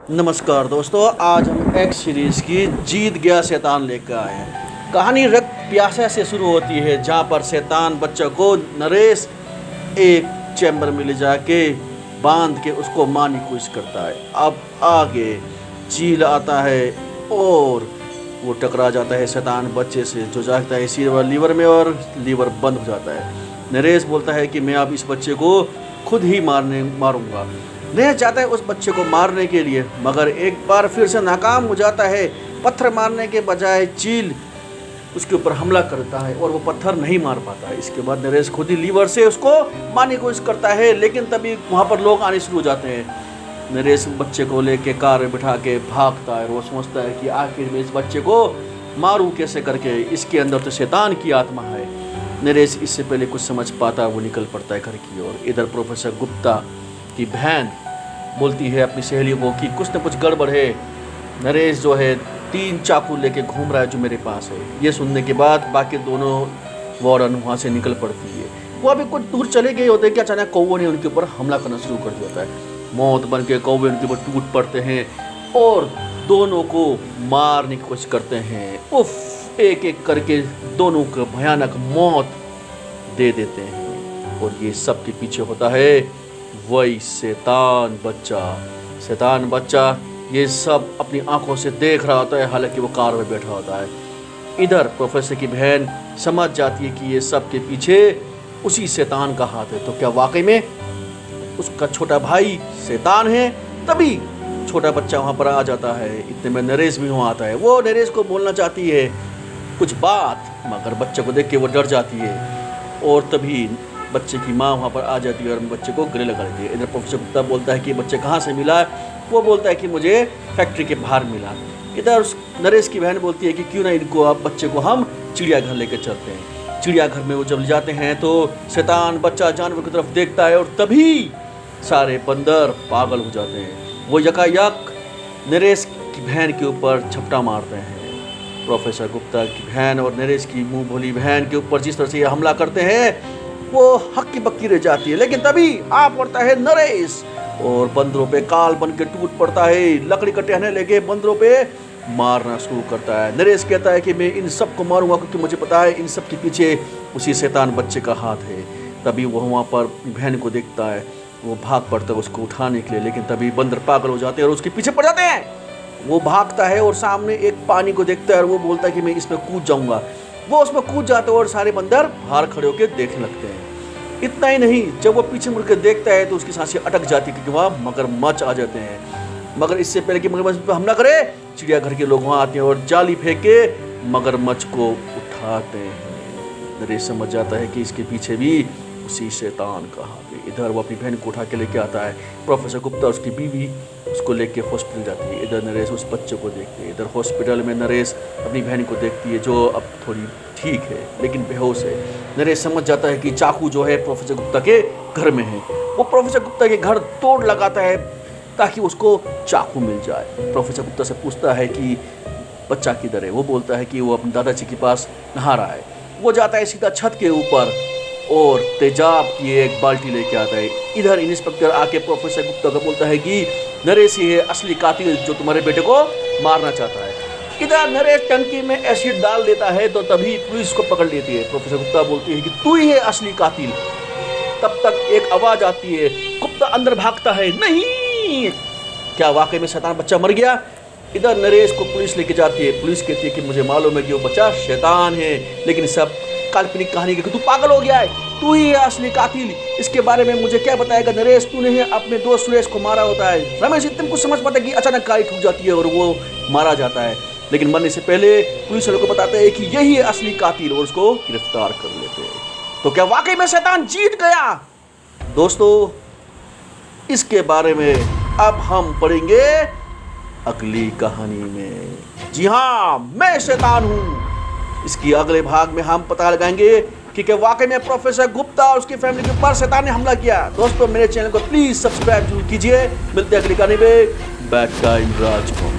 नमस्कार दोस्तों, आज हम एक्स सीरीज़ की जीत गया शैतान लेकर आए हैं। कहानी रक्त प्यासा से शुरू होती है, जहाँ पर शैतान बच्चे को नरेश एक चैम्बर में ले जाके बांध के उसको मारने की कोशिश करता है। अब आगे चील आता है और वो टकरा जाता है शैतान बच्चे से, जो जाता है सिर लीवर में और लीवर बंद हो जाता है। नरेश बोलता है कि मैं अब इस बच्चे को खुद ही मारूंगा। नरेश जाता है उस बच्चे को मारने के लिए, मगर एक बार फिर से नाकाम हो जाता है। पत्थर मारने के बजाय चील उसके ऊपर हमला करता है और वो पत्थर नहीं मार पाता है। इसके बाद नरेश खुद ही लीवर से उसको मारने की कोशिश करता है, लेकिन तभी वहाँ पर लोग आने शुरू हो जाते हैं। नरेश बच्चे को लेके कार में बिठा के भागता है और वो समझता है कि आखिर में इस बच्चे को मारूं कैसे करके, इसके अंदर तो शैतान की आत्मा है। नरेश इससे पहले कुछ समझ पाता वो निकल पड़ता है घर की ओर। इधर प्रोफेसर गुप्ता की बहन बोलती है अपनी सहेलियों को कि कुछ न कुछ गड़बड़ है, नरेश जो है 3 चाकू लेके घूम रहा है जो मेरे पास है। ये सुनने के बाद बाकी दोनों वार्डन वहाँ से निकल पड़ती है। वो अभी कुछ दूर चले गए होते हैं कि अचानक कौवे ने उनके ऊपर हमला करना शुरू कर दिया होता है। मौत बन के कौवे उनके ऊपर टूट पड़ते हैं और दोनों को मारने की कोशिश करते हैं। उफ, एक एक करके दोनों को भयानक मौत दे देते हैं। और ये सब के पीछे होता है वही शैतान बच्चा ये सब अपनी आंखों से देख रहा होता है, हालांकि वो कार में बैठा होता है। इधर प्रोफेसर की बहन समझ जाती है कि ये सब के पीछे उसी शैतान का हाथ है। तो क्या वाकई में उसका छोटा भाई शैतान है? तभी छोटा बच्चा वहाँ पर आ जाता है। इतने में नरेश भी वहाँ आता है। वो नरेश को बोलना चाहती है कुछ बात, मगर बच्चे को देख के वो डर जाती है। और तभी बच्चे की माँ वहाँ पर आ जाती है और बच्चे को गले लगा देती है। इधर प्रोफेसर गुप्ता बोलता है कि बच्चे कहाँ से मिला? वो बोलता है कि मुझे फैक्ट्री के बाहर मिला। इधर नरेश की बहन बोलती है कि क्यों ना इनको आप बच्चे को हम चिड़ियाघर लेकर चलते हैं। चिड़ियाघर में वो जब ले जाते हैं तो शैतान बच्चा जानवर की तरफ देखता है और तभी सारे बंदर पागल हो जाते हैं। वो यकायक नरेश की बहन के ऊपर झपटा मारते हैं। प्रोफेसर गुप्ता की बहन और नरेश की मुँह भोली बहन के ऊपर जिस तरह से ये हमला करते हैं वो हक्की बक्की रह जाती है। लेकिन तभी आ पड़ता है नरेश और बंदरों पे काल बन के टूट पड़ता है। लकड़ी का टहने लेके बंदरों पे मारना शुरू करता है। नरेश कहता है कि मैं इन सब को मारूंगा क्योंकि मुझे पता है इन सब के पीछे उसी शैतान बच्चे का हाथ है। तभी वो वहाँ पर बहन को देखता है, वो भाग पड़ता है उसको उठाने के लिए, लेकिन तभी बंदर पागल हो जाते हैं और उसके पीछे पड़ जाते हैं। वो भागता है और सामने एक पानी को देखता है और वो बोलता है कि मैं इसमें कूद जाऊँगा। वो उसमें कूद जाते हैं और सारे बंदर बाहर खड़े होकर देखने लगते हैं। इतना ही नहीं, जब वो पीछे मुड़ के देखता है तो उसकी सांसें अटक जाती है क्योंकि वहाँ मगरमच्छ आ जाते हैं। मगर इससे पहले कि मगरमच्छ पर हमला करे, चिड़ियाघर के लोग वहाँ आते हैं और जाली फेंक के मगरमच्छ को उठाते हैं। नरेश समझ जाता है कि इसके पीछे भी उसी शैतान का हाथ है। इधर वो अपनी बहन को उठा के लेके आता है। प्रोफेसर गुप्ता उसकी बीवी उसको लेके हॉस्पिटल जाती है। इधर नरेश उस बच्चे को देखते हैं। इधर हॉस्पिटल में नरेश अपनी बहन को देखती है जो अब थोड़ी ठीक है लेकिन बेहोश है। नरेश समझ जाता है कि चाकू जो है प्रोफेसर गुप्ता के घर में है। वो प्रोफेसर गुप्ता के घर तोड़ लगाता है ताकि उसको चाकू मिल जाए। प्रोफेसर गुप्ता से पूछता है कि बच्चा किधर है? वो बोलता है कि वो अपने दादाजी के पास नहा रहा है। वो जाता है सीधा छत के ऊपर और तेजाब की एक बाल्टी लेके आता है। इधर इंस्पेक्टर आके प्रोफेसर गुप्ता को बोलता है कि नरेश ही है असली कातिल जो तुम्हारे बेटे को मारना चाहता है। इधर नरेश टंकी में एसिड डाल देता है तो तभी पुलिस को पकड़ लेती है। प्रोफेसर गुप्ता बोलती है कि तू ही है असली कातिल। तब तक एक आवाज आती है, गुप्ता अंदर भागता है, नहीं क्या वाकई में शैतान बच्चा मर गया? इधर नरेश को पुलिस लेके जाती है। पुलिस कहती है कि मुझे मालूम है कि वो बच्चा शैतान है, लेकिन सब काल्पनिक कहानी कि तू पागल हो गया है, तू ही है असली कातिल। इसके बारे में मुझे क्या बताएगा नरेश? तूने ही अपने दोस्त सुरेश को मारा होता है। रमेश इतने कुछ समझ पाता है कि अचानक गाड़ी ठुक जाती है और वो मारा जाता है, लेकिन मरने से पहले पुलिस वालों को बताते हैं कि यही है असली कातिल और उसको गिरफ्तार कर लेते हैं। तो क्या वाकई में शैतान जीत गया? दोस्तों, इसके बारे में अब हम पढ़ेंगे अगली कहानी में। जी हाँ, मैं शैतान हूँ। इसकी अगले भाग में हम पता लगाएंगे कि क्या वाकई में प्रोफेसर गुप्ता और उसकी फैमिली के ऊपर शैतान ने हमला किया। दोस्तों, मेरे चैनल को प्लीज सब्सक्राइब जरूर कीजिए। मिलते हैं अगली कहानी में। बैड टाइम राज को।